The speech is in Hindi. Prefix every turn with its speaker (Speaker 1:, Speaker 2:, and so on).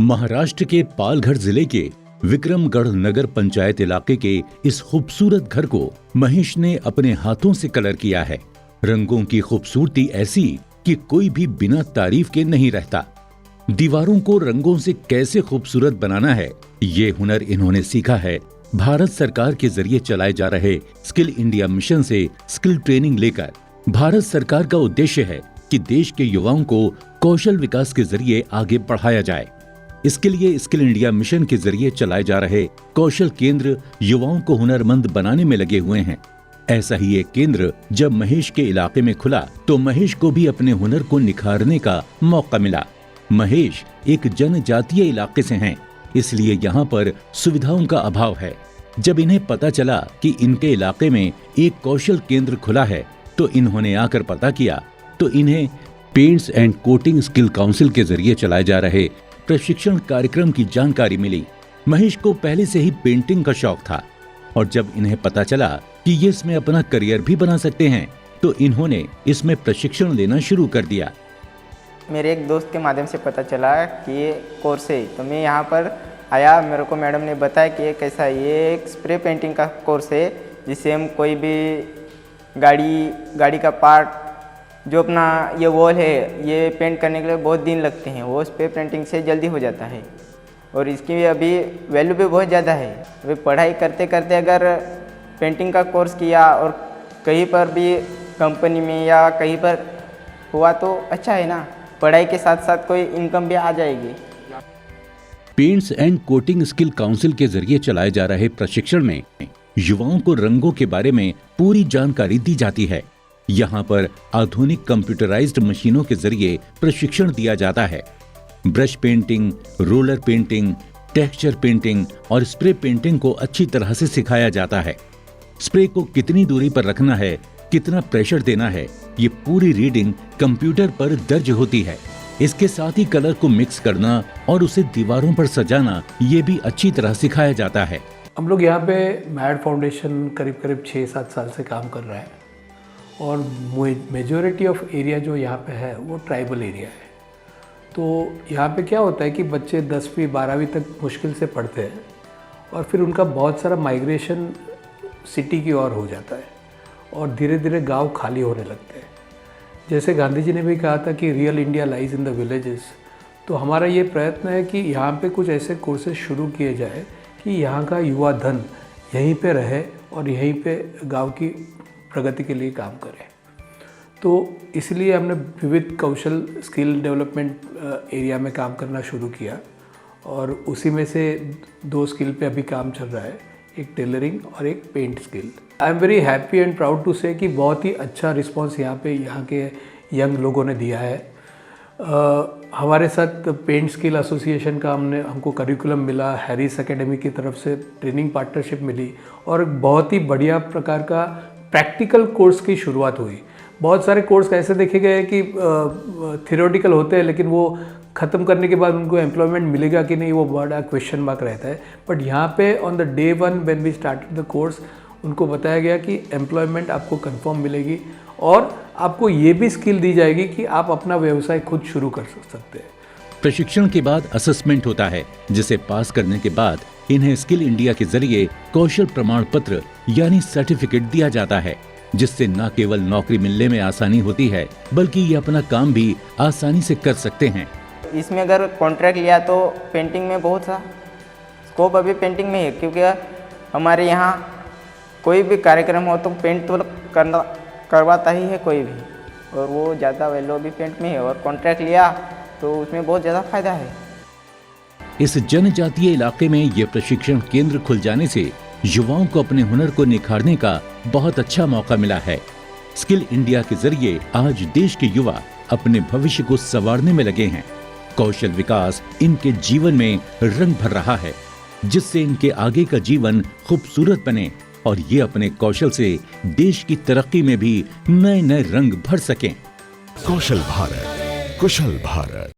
Speaker 1: महाराष्ट्र के पालघर जिले के विक्रमगढ़ नगर पंचायत इलाके के इस खूबसूरत घर को महेश ने अपने हाथों से कलर किया है। रंगों की खूबसूरती ऐसी कि कोई भी बिना तारीफ के नहीं रहता। दीवारों को रंगों से कैसे खूबसूरत बनाना है, ये हुनर इन्होंने सीखा है भारत सरकार के जरिए चलाए जा रहे स्किल इंडिया मिशन से स्किल ट्रेनिंग लेकर। भारत सरकार का उद्देश्य है कि देश के युवाओं को कौशल विकास के जरिए आगे बढ़ाया जाए। इसके लिए स्किल इंडिया मिशन के जरिए चलाए जा रहे कौशल केंद्र युवाओं को हुनरमंद बनाने में लगे हुए हैं। ऐसा ही एक केंद्र जब महेश के इलाके में खुला तो महेश को भी अपने हुनर को निखारने का मौका मिला। महेश एक जनजातीय इलाके से हैं, इसलिए यहाँ पर सुविधाओं का अभाव है। जब इन्हें पता चला कि इनके इलाके में एक कौशल केंद्र खुला है तो इन्होंने आकर पता किया तो इन्हें paints and coating skill council के जरिए चलाए जा रहे प्रशिक्षण कार्यक्रम की जानकारी मिली। महेश को पहले से ही पेंटिंग का शौक था और जब इन्हें पता चला कि ये इसमें अपना करियर भी बना सकते हैं तो इन्होंने इसमें प्रशिक्षण लेना शुरू कर दिया।
Speaker 2: मेरे एक दोस्त के माध्यम से पता चला कि ये कोर्स है, तो मैं यहाँ पर आया। मेरे को मैडम ने बताया कि ये कैसा है। ये एक स्प्रे पेंटिंग का कोर्स है, जिससे हम कोई भी गाड़ी का पार्ट जो अपना ये वॉल है, ये पेंट करने के लिए बहुत दिन लगते हैं, वो स्प्रे पेंटिंग से जल्दी हो जाता है और इसकी अभी वैल्यू भी बहुत ज़्यादा है। अभी पढ़ाई करते करते अगर पेंटिंग का कोर्स किया और कहीं पर भी कंपनी में या कहीं पर हुआ तो अच्छा है ना, पढ़ाई के साथ साथ कोई इनकम भी आ जाएगी।
Speaker 1: Paints and coating skill council के जरिए चलाए जा रहे प्रशिक्षण में युवाओं को रंगों के बारे में पूरी जानकारी दी जाती है। यहाँ पर आधुनिक कंप्यूटराइज्ड मशीनों के जरिए प्रशिक्षण दिया जाता है। Brush painting, roller painting, texture painting और स्प्रे पेंटिंग को अच्छी तरह से सिखाया जाता है। स्प्रे को कितनी दूरी पर रखना है, कितना प्रेशर देना है, ये पूरी रीडिंग कंप्यूटर पर दर्ज होती है। इसके साथ ही कलर को मिक्स करना और उसे दीवारों पर सजाना, ये भी अच्छी तरह सिखाया जाता है।
Speaker 3: हम लोग यहाँ पे मैड फाउंडेशन करीब 6-7 साल से काम कर रहा है और मेजॉरिटी ऑफ एरिया जो यहाँ पे है वो ट्राइबल एरिया है। तो यहाँ पे क्या होता है कि बच्चे 10वीं 12वीं तक मुश्किल से पढ़ते हैं और फिर उनका बहुत सारा माइग्रेशन सिटी की ओर हो जाता है और धीरे धीरे गांव खाली होने लगते हैं। जैसे गांधी जी ने भी कहा था कि real India lies in the villages, तो हमारा ये प्रयत्न है कि यहाँ पे कुछ ऐसे कोर्सेज शुरू किए जाए कि यहाँ का युवा धन यहीं पे रहे और यहीं पे गांव की प्रगति के लिए काम करें। तो इसलिए हमने विविध कौशल स्किल डेवलपमेंट एरिया में काम करना शुरू किया और उसी में से 2 स्किल पे अभी काम चल रहा है, एक टेलरिंग और एक paint skill. I am very happy and proud to say कि बहुत ही अच्छा रिस्पांस यहाँ के यंग लोगों ने दिया है। हमारे साथ पेंट स्किल एसोसिएशन का हमको करिकुलम मिला, हैरिस एकेडमी की तरफ से ट्रेनिंग पार्टनरशिप मिली और बहुत ही बढ़िया प्रकार का प्रैक्टिकल कोर्स की शुरुआत हुई। बहुत सारे कोर्स ऐसे देखे गए कि थियोरेटिकल होते हैं लेकिन वो ख़त्म करने के बाद उनको एम्प्लॉयमेंट मिलेगा कि नहीं, वो बड़ा क्वेश्चन मार्क रहता है। बट यहाँ पे on the day 1 when we started the course, उनको बताया गया कि एम्प्लॉयमेंट आपको कंफर्म मिलेगी और आपको ये भी स्किल दी जाएगी कि आप अपना व्यवसाय खुद शुरू कर सकते हैं।
Speaker 1: प्रशिक्षण के बाद असेसमेंट होता है, जिसे पास करने के बाद इन्हें स्किल इंडिया के जरिए कौशल प्रमाण पत्र यानी सर्टिफिकेट दिया जाता है, जिससे न केवल नौकरी मिलने में आसानी होती है बल्कि ये अपना काम भी आसानी से कर सकते हैं।
Speaker 2: इसमें अगर कॉन्ट्रैक्ट लिया तो पेंटिंग में बहुत सा स्कोप अभी पेंटिंग में है, क्योंकि हमारे यहाँ कोई भी कार्यक्रम हो तो पेंट तो करवाता ही है कोई भी, और वो ज़्यादा वैल्यू भी पेंट में है और कॉन्ट्रैक्ट लिया तो उसमें बहुत ज़्यादा फायदा है।
Speaker 1: इस जनजातीय इलाके में ये प्रशिक्षण केंद्र खुल जाने से युवाओं को अपने हुनर को निखारने का बहुत अच्छा मौका मिला है। स्किल इंडिया के जरिए आज देश के युवा अपने भविष्य को संवारने में लगे हैं। कौशल विकास इनके जीवन में रंग भर रहा है, जिससे इनके आगे का जीवन खूबसूरत बने और ये अपने कौशल से देश की तरक्की में भी नए नए रंग भर सकें।
Speaker 4: कौशल भारत, कुशल भारत।